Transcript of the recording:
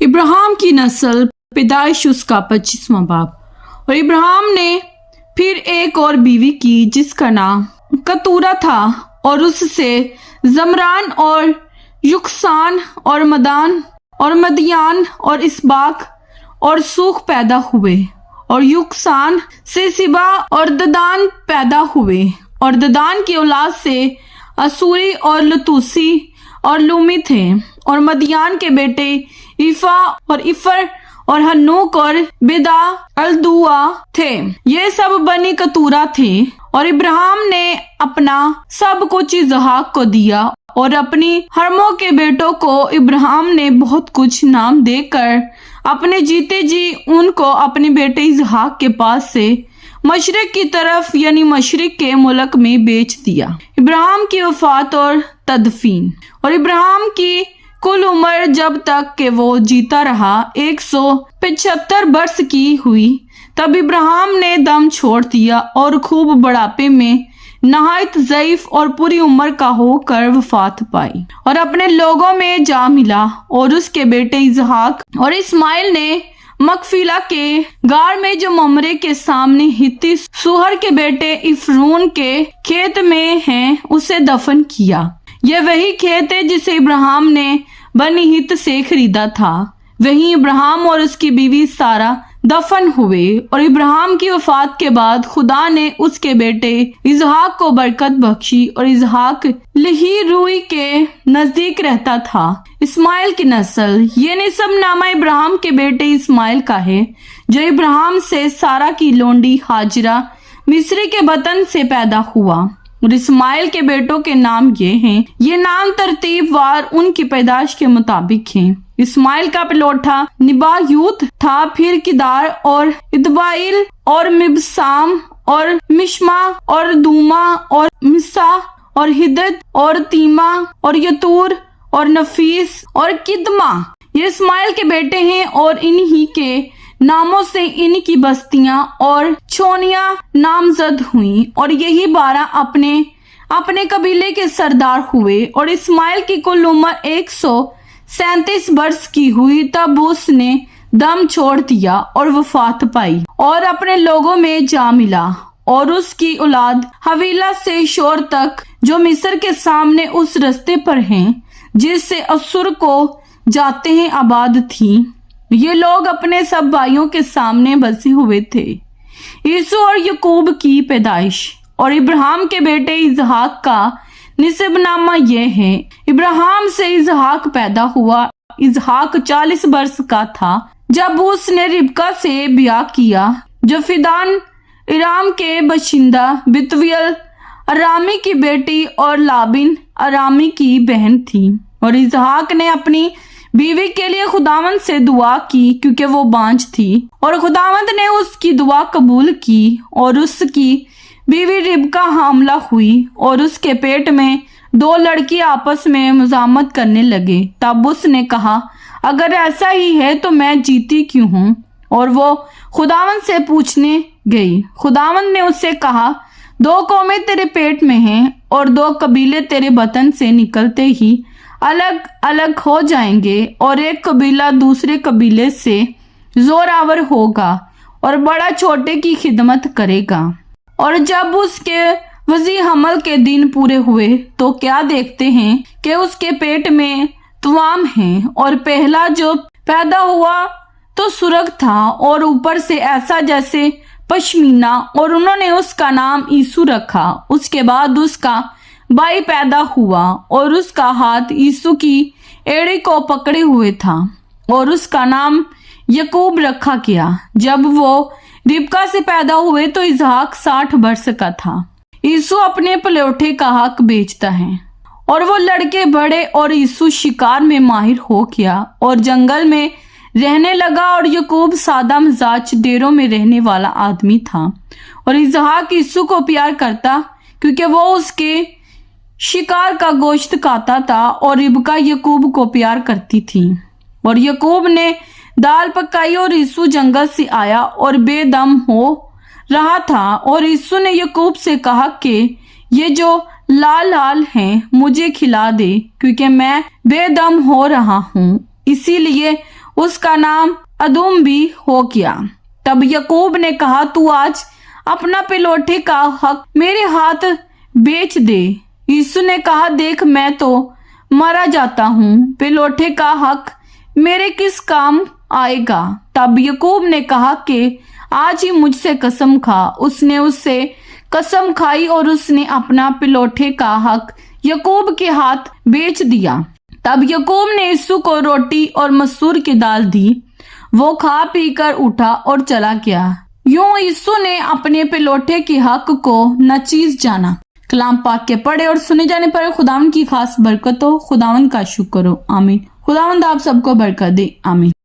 इब्राहिम की नस्ल, पैदाइश उसका 25वां बाब। और इब्राहिम ने फिर एक और बीवी की जिसका नाम कतूरा था, और उससे जमरान और युक्सान और मदान और मदियान और इसबाक और सूख पैदा हुए। और युक्सान से सिबा और ददान पैदा हुए। और ददान की औलाद से असूरी और लतूसी और लूमी थे। और मदियान के बेटे इफा और इफर और हन्नूक और बिदा अलदुआ थे। ये सब बनी कतूरा थे। और इब्राहिम ने अपना सब कुछ इसहाक को दिया, और अपनी हरमों के बेटों को इब्राहिम ने बहुत कुछ नाम देकर अपने जीते जी उनको अपने बेटे इसहाक के पास से मशरिक की तरफ यानी मशरिक के मुल्क में बेच दिया। इब्राहिम की वफात और तदफीन। और इब्राहिम की कुल उम्र जब तक कि वो जीता रहा 175 वर्ष की हुई, तब इब्राहिम ने दम छोड़ दिया और खूब बुढ़ापे में नहायत ज़ईफ और पूरी उम्र का होकर वफात पाई, और अपने लोगों में जा मिला। और उसके बेटे इसहाक और इस्माइल ने मकफीला के गार में जो ममरे के सामने हित्ती सुहर के बेटे इफ्रून के खेत में हैं उसे दफन किया। यह वही खेत है जिसे इब्राहिम ने बनी हित से खरीदा था। वहीं इब्राहिम और उसकी बीवी सारा दफन हुए। और इब्राहिम की वफात के बाद खुदा ने उसके बेटे इसहाक को बरकत बख्शी, और इसहाक लही रूई के नजदीक रहता था। इस्माइल की नस्ल। ये निसब नामा इब्राहिम के बेटे इस्माइल का है, जो इब्राहिम से सारा की लोंडी हाजरा मिस्री के बतन से पैदा हुआ। और इस्माइल के बेटों के नाम ये हैं। ये नाम तरतीब वार उनकी पैदाइश के मुताबिक हैं। इस्माइल का पिलोठा निबायूत था, फिर किदार और इदबाइल और मिबसाम और मिश्मा और दूमा और मिसा और हिदत और तीमा और यतूर और नफीस और किदमा। ये इस्माइल के बेटे हैं, और इन्हीं के नामों से इनकी बस्तियां और छोनियां नामजद हुई। और यही 12 अपने कबीले के सरदार हुए। और इस्माइल की कुल उम्र 137 वर्ष की हुई, तब उसने दम छोड़ दिया और वफात पाई और अपने लोगों में जा मिला। और उसकी औलाद हवीला से शोर तक, जो मिस्र के सामने उस रस्ते पर हैं जिससे असुर को जाते हैं, आबाद थी। ये लोग अपने सब भाइयों के सामने बसे हुए थे। यूसुफ और याकूब की पैदाइश। और इब्राहिम के बेटे इसहाक का निसबनामा यह है। इब्राहिम से इसहाक पैदा हुआ। इसहाक 40 वर्ष का था जब उसने रिबका से ब्याह किया, जो फिदान इराम के बशिंदा बितवियल अरामी की बेटी और लाबिन अरामी की बहन थी। और इसहाक ने अपनी बीवी के लिए खुदावंद से दुआ की, क्योंकि वो बांझ थी, और खुदावंद ने उसकी दुआ कबूल की। और उसकी बीवी रिबका हामला हुई, और उसके पेट में 2 लड़की आपस में मुजामत करने लगे। तब उसने कहा, अगर ऐसा ही है तो मैं जीती क्यों हूँ? और वो खुदावंद से पूछने गई। खुदावंद ने उससे कहा, 2 कौमें तेरे पेट में हैं, और 2 कबीले तेरे बतन से निकलते ही अलग अलग हो जाएंगे, और एक कबीला दूसरे कबीले से जोरावर होगा और बड़ा छोटे की खिदमत करेगा। और जब उसके वजी हमल के दिन पूरे हुए तो क्या देखते हैं कि उसके पेट में तुआम है, और पहला जो पैदा हुआ तो सुरग था, और ऊपर से ऐसा जैसे पश्मीना, और उन्होंने उसका नाम यीशु रखा। उसके बाद उसका भाई पैदा हुआ, और उसका हाथ यीशु की एड़ी को पकड़े हुए था, और उसका नाम याकूब रखा गया। जब वो रिबका से पैदा हुए तो इसहाक 60 वर्ष का था। यीशु अपने पलौठे का हक बेचता है, और वो लड़के बड़े, और यीशु शिकार में माहिर हो गया और जंगल में रहने लगा। और याकूब सादा मिजाज डेरों में रहने वाला आदमी था। और इसहाक यीशु को प्यार करता, क्योंकि वो उसके शिकार का गोश्त खाता था, और रिबका याकूब को प्यार करती थी। और याकूब ने दाल पकाई, और यीशु जंगल से आया और बेदम हो रहा था। और यीशु ने याकूब से कहा कि ये जो लाल लाल हैं मुझे खिला दे, क्योंकि मैं बेदम हो रहा हूँ। इसीलिए उसका नाम अदुम भी हो गया। तब याकूब ने कहा, तू आज अपना पिलोठे का हक मेरे हाथ बेच दे। यीशु ने कहा, देख मैं तो मारा जाता हूँ, पिलोठे का हक मेरे किस काम आएगा। तब याकूब ने कहा कि आज ही मुझसे कसम खा। उसने उससे कसम खाई और उसने अपना पिलोठे का हक याकूब के हाथ बेच दिया। तब याकूब ने यीशु को रोटी और मसूर की दाल दी। वो खा पी कर उठा और चला गया। यूं यीशु ने अपने पिलोठे के हक को नाचीज जाना। कलाम पाक के पढ़े और सुने जाने पर खुदावंद की खास बरकत हो। खुदावंद का शुक्र हो। आमीन। खुदावंद आप सबको बरकत दे। आमीन।